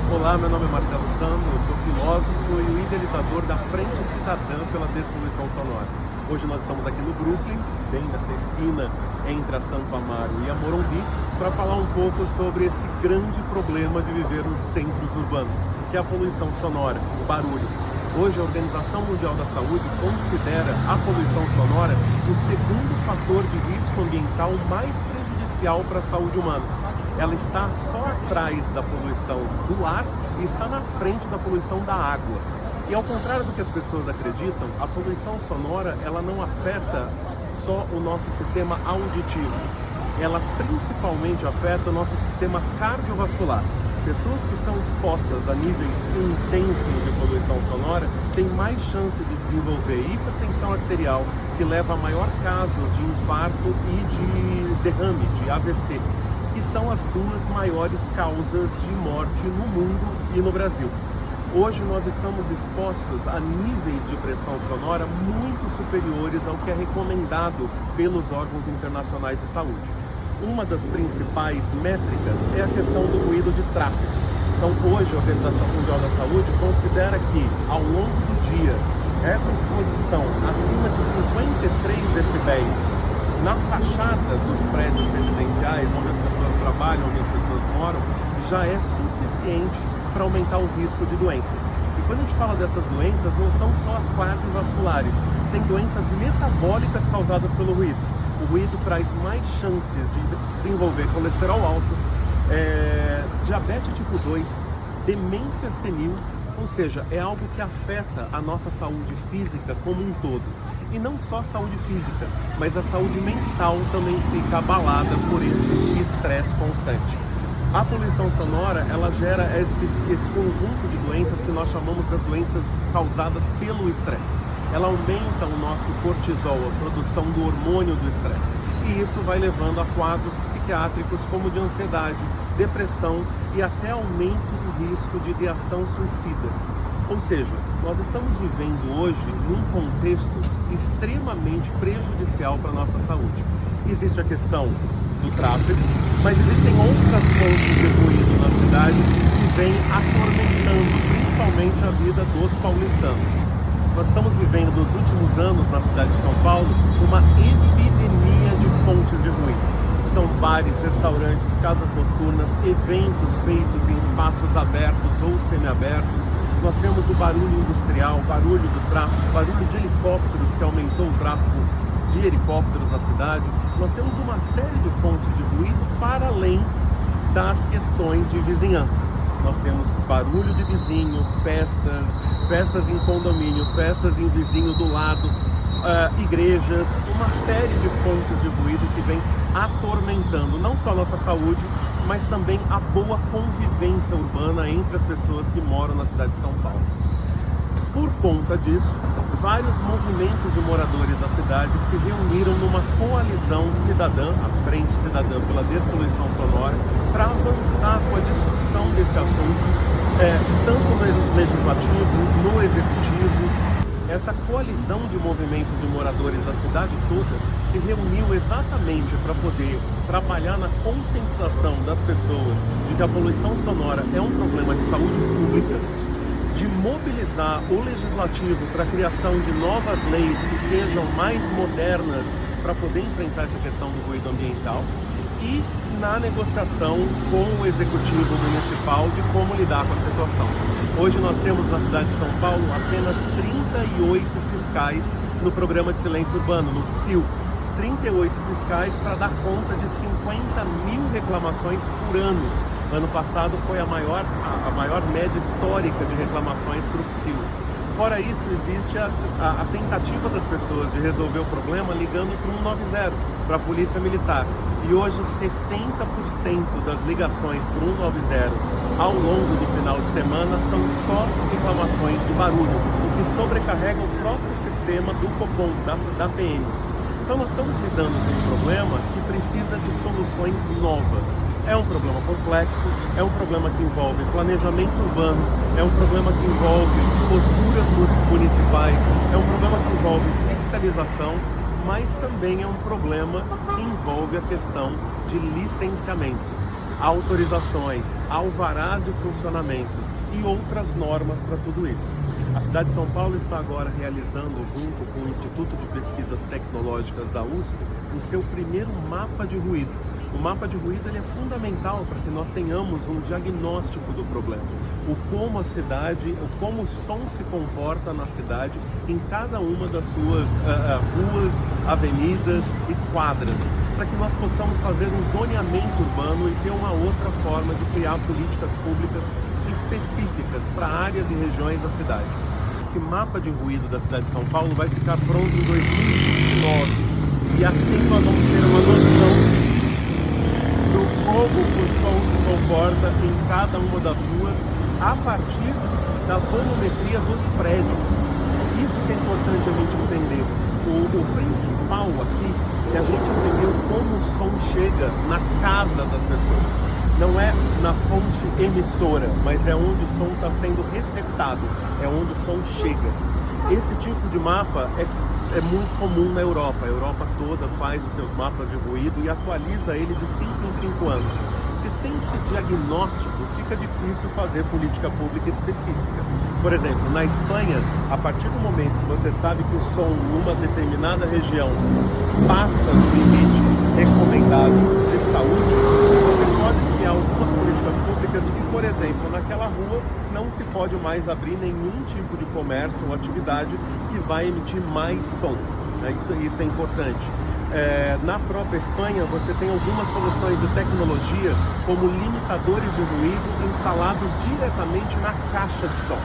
Olá, meu nome é Marcelo Sandro, eu sou filósofo e o idealizador da Frente Cidadã pela Despoluição Sonora. Hoje nós estamos aqui no Brooklyn, bem nessa esquina entre a Santo Amaro e a Morumbi, para falar um pouco sobre esse grande problema de viver nos centros urbanos, que é a poluição sonora, o barulho. Hoje a Organização Mundial da Saúde considera a poluição sonora o segundo fator de risco ambiental mais prejudicial para a saúde humana. Ela está só atrás da poluição do ar e está na frente da poluição da água. E ao contrário do que as pessoas acreditam, a poluição sonora ela não afeta só o nosso sistema auditivo. Ela principalmente afeta o nosso sistema cardiovascular. Pessoas que estão expostas a níveis intensos de poluição sonora têm mais chance de desenvolver hipertensão arterial, que leva a maior casos de infarto e de derrame, de AVC, que são as duas maiores causas de morte no mundo e no Brasil. Hoje nós estamos expostos a níveis de pressão sonora muito superiores ao que é recomendado pelos órgãos internacionais de saúde. Uma das principais métricas é a questão do ruído de tráfego. Então hoje a Organização Mundial da Saúde considera que ao longo do dia essa exposição acima de 53 decibéis na fachada dos prédios residenciais, onde as pessoas trabalham, onde as pessoas moram, já é suficiente para aumentar o risco de doenças. E quando a gente fala dessas doenças, não são só as cardiovasculares, tem doenças metabólicas causadas pelo ruído. O ruído traz mais chances de desenvolver colesterol alto, diabetes tipo 2, demência senil, ou seja, é algo que afeta a nossa saúde física como um todo. E não só a saúde física, mas a saúde mental também fica abalada por esse estresse constante. A poluição sonora, ela gera esse conjunto de doenças que nós chamamos das doenças causadas pelo estresse. Ela aumenta o nosso cortisol, a produção do hormônio do estresse. E isso vai levando a quadros psiquiátricos como de ansiedade, depressão e até aumento do risco de ideação suicida. Ou seja, nós estamos vivendo hoje num contexto extremamente prejudicial para a nossa saúde. Existe a questão do tráfego, mas existem outras fontes de ruído na cidade que vêm atormentando principalmente a vida dos paulistanos. Nós estamos vivendo nos últimos anos na cidade de São Paulo uma epidemia de fontes de ruído. São bares, restaurantes, casas noturnas, eventos feitos em espaços abertos ou semiabertos. Nós temos o barulho industrial, barulho do tráfego, barulho de helicópteros, que aumentou o tráfego de helicópteros na cidade. Nós temos uma série de fontes de ruído para além das questões de vizinhança. Nós temos barulho de vizinho, festas em condomínio, festas em vizinho do lado, igrejas, uma série de fontes de ruído que vem atormentando não só a nossa saúde, mas também a boa convivência urbana entre as pessoas que moram na cidade de São Paulo. Por conta disso, vários movimentos de moradores da cidade se reuniram numa coalizão cidadã, a Frente Cidadã pela Despoluição Sonora, para avançar com a discussão desse assunto, tanto no legislativo, no executivo. Essa coalizão de movimentos de moradores da cidade toda se reuniu exatamente para poder trabalhar na conscientização das pessoas de que a poluição sonora é um problema de saúde pública, de mobilizar o legislativo para a criação de novas leis que sejam mais modernas para poder enfrentar essa questão do ruído ambiental e na negociação com o executivo municipal de como lidar com a situação. Hoje nós temos na cidade de São Paulo apenas 38 fiscais no programa de silêncio urbano, no PSIL. 38 fiscais para dar conta de 50 mil reclamações por ano. Ano passado foi a maior média histórica de reclamações para o PSIL. Fora isso, existe a tentativa das pessoas de resolver o problema ligando para o 190, para a Polícia Militar. E hoje 70% das ligações para o 190 ao longo do final de semana são só reclamações de barulho, o que sobrecarrega o próprio sistema do Copom, da PM. Então nós estamos lidando com um problema que precisa de soluções novas. É um problema complexo, é um problema que envolve planejamento urbano, é um problema que envolve posturas municipais, é um problema que envolve fiscalização, mas também é um problema que envolve a questão de licenciamento. autorizações, alvarás de funcionamento e outras normas para tudo isso. A cidade de São Paulo está agora realizando, junto com o Instituto de Pesquisas Tecnológicas da USP, o seu primeiro mapa de ruído. O mapa de ruído ele é fundamental para que nós tenhamos um diagnóstico do problema. Como a cidade, como o som se comporta na cidade em cada uma das suas ruas, avenidas e quadras, para que nós possamos fazer um zoneamento urbano e ter uma outra forma de criar políticas públicas específicas para áreas e regiões da cidade. Esse mapa de ruído da cidade de São Paulo vai ficar pronto em 2029 e assim nós vamos ter uma noção do como o som se comporta em cada uma das ruas a partir da volumetria dos prédios. Isso que é importante a gente entender. O principal aqui é a gente entender como o som chega na casa das pessoas. Não é na fonte emissora, mas é onde o som está sendo receptado, é onde o som chega. Esse tipo de mapa é muito comum na Europa. A Europa toda faz os seus mapas de ruído e atualiza ele de 5 em 5 anos. Porque sem esse diagnóstico fica difícil fazer política pública específica. Por exemplo, na Espanha, a partir do momento que você sabe que o som numa determinada região passa do limite recomendado de saúde, você pode criar algumas políticas públicas de que, por exemplo, naquela rua não se pode mais abrir nenhum tipo de comércio ou atividade que vai emitir mais som. Isso é importante. Na própria Espanha, você tem algumas soluções de tecnologia, como limitadores de ruído instalados diretamente na caixa de som.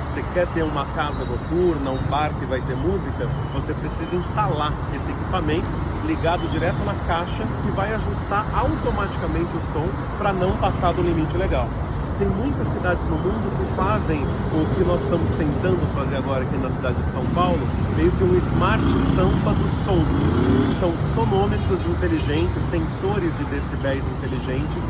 Você quer ter uma casa noturna, um bar que vai ter música, você precisa instalar esse equipamento ligado direto na caixa que vai ajustar automaticamente o som para não passar do limite legal. Tem muitas cidades no mundo que fazem o que nós estamos tentando fazer agora aqui na cidade de São Paulo, meio que um smart sampa do som. São sonômetros inteligentes, sensores de decibéis inteligentes,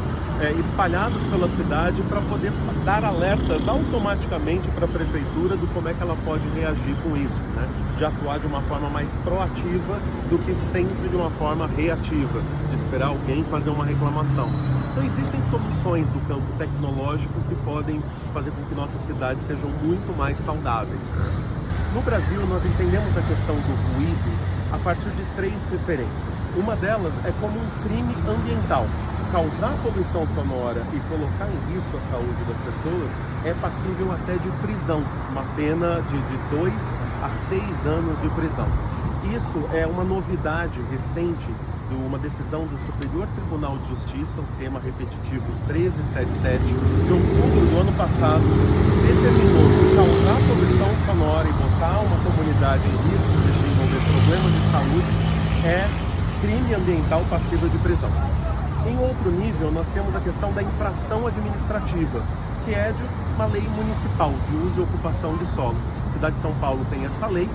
espalhados pela cidade para poder dar alertas automaticamente para a prefeitura do como é que ela pode reagir com isso, né? De atuar de uma forma mais proativa do que sempre de uma forma reativa, de esperar alguém fazer uma reclamação. Então existem soluções do campo tecnológico que podem fazer com que nossas cidades sejam muito mais saudáveis. No Brasil, nós entendemos a questão do ruído a partir de 3 referências. Uma delas é como um crime ambiental. Causar poluição sonora e colocar em risco a saúde das pessoas é passível até de prisão, uma pena de 2 a 6 anos de prisão. Isso é uma novidade recente de uma decisão do Superior Tribunal de Justiça, o tema repetitivo 1377, de outubro do ano passado, determinou que causar poluição sonora e botar uma comunidade em risco de desenvolver problemas de saúde é crime ambiental passível de prisão. Em outro nível, nós temos a questão da infração administrativa, que é de uma lei municipal de uso e ocupação de solo. A cidade de São Paulo tem essa lei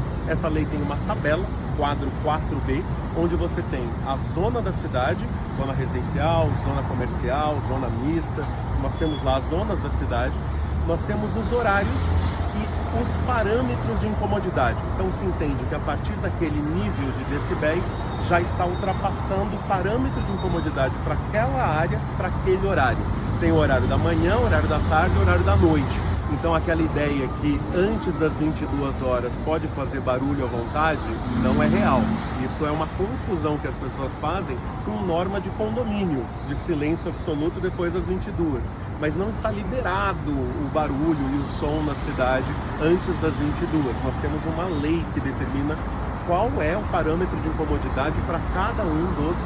tem uma tabela, quadro 4B, onde você tem a zona da cidade, zona residencial, zona comercial, zona mista, nós temos lá as zonas da cidade, nós temos os horários e os parâmetros de incomodidade. Então se entende que a partir daquele nível de decibéis já está ultrapassando o parâmetro de incomodidade para aquela área, para aquele horário. Tem o horário da manhã, o horário da tarde e o horário da noite. Então aquela ideia que antes das 22 horas pode fazer barulho à vontade não é real. Isso é uma confusão que as pessoas fazem com norma de condomínio, de silêncio absoluto depois das 22. Mas não está liberado o barulho e o som na cidade antes das 22. Nós temos uma lei que determina qual é o parâmetro de incomodidade para cada um dos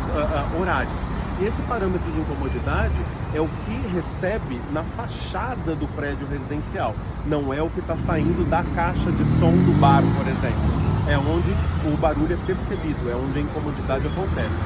horários. E esse parâmetro de incomodidade é o que recebe na fachada do prédio residencial. Não é o que está saindo da caixa de som do bar, por exemplo. É onde o barulho é percebido, é onde a incomodidade acontece.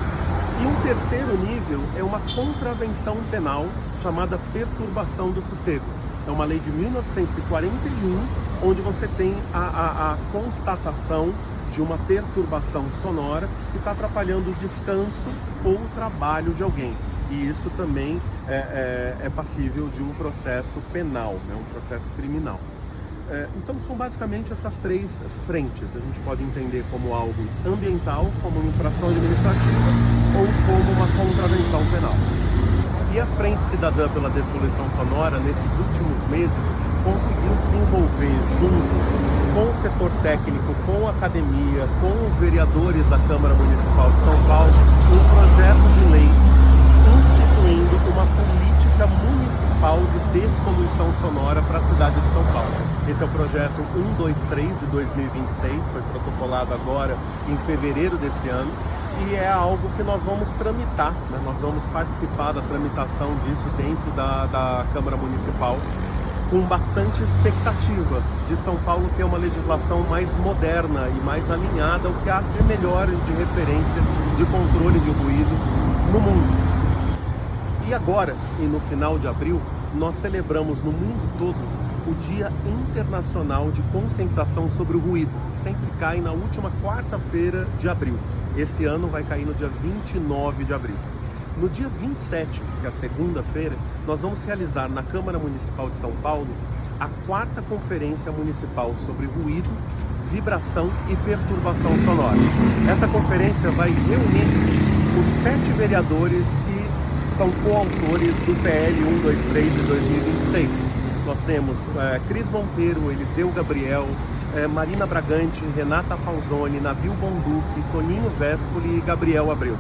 E um terceiro nível é uma contravenção penal chamada perturbação do sossego. É uma lei de 1941, onde você tem a constatação de uma perturbação sonora que está atrapalhando o descanso ou o trabalho de alguém. E isso também é passível de um processo penal, né? Um processo criminal. Então são basicamente essas 3 frentes. A gente pode entender como algo ambiental, como uma infração administrativa ou como uma contravenção penal. E a Frente Cidadã pela Despoluição Sonora, nesses últimos meses, conseguiu desenvolver, junto com o setor técnico, com a academia, com os vereadores da Câmara Municipal de São Paulo, um projeto de lei instituindo uma política municipal de despoluição sonora para a cidade de São Paulo. Esse é o projeto 123 de 2026, foi protocolado agora em fevereiro desse ano, e é algo que nós vamos tramitar, né? Nós vamos participar da tramitação disso dentro da Câmara Municipal, com bastante expectativa de São Paulo ter uma legislação mais moderna e mais alinhada ao que há de melhor de referência de controle de ruído no mundo. E agora, e no final de abril, nós celebramos no mundo todo o Dia Internacional de Conscientização sobre o Ruído. Sempre cai na última quarta-feira de abril. Esse ano vai cair no dia 29 de abril. No dia 27, que é a segunda-feira, nós vamos realizar na Câmara Municipal de São Paulo a 4ª Conferência Municipal sobre Ruído, Vibração e Perturbação Sonora. Essa conferência vai reunir os 7 vereadores que são coautores do PL 123 de 2026. Nós temos Cris Monteiro, Eliseu Gabriel, Marina Bragante, Renata Falzoni, Nabil Bonduque, Toninho Vespoli e Gabriel Abreu.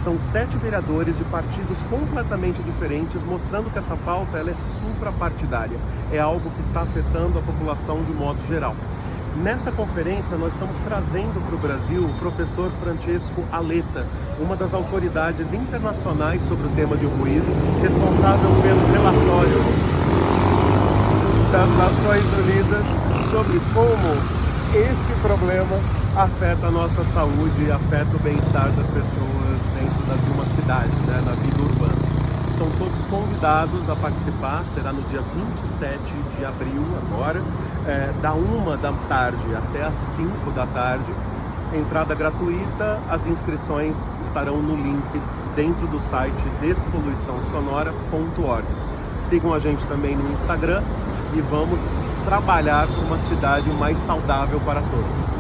São 7 vereadores de partidos completamente diferentes, mostrando que essa pauta ela é suprapartidária. É algo que está afetando a população de modo geral. Nessa conferência, nós estamos trazendo para o Brasil o professor Francesco Aleta, uma das autoridades internacionais sobre o tema de ruído, responsável pelo relatório das Nações Unidas sobre como esse problema afeta a nossa saúde, afeta o bem-estar das pessoas dentro de uma cidade, né, na vida urbana. Estão todos convidados a participar, será no dia 27 de abril agora, da 1 da tarde até as 5 da tarde. Entrada gratuita, as inscrições estarão no link dentro do site despoluiçãosonora.org. Sigam a gente também no Instagram e vamos trabalhar por uma cidade mais saudável para todos.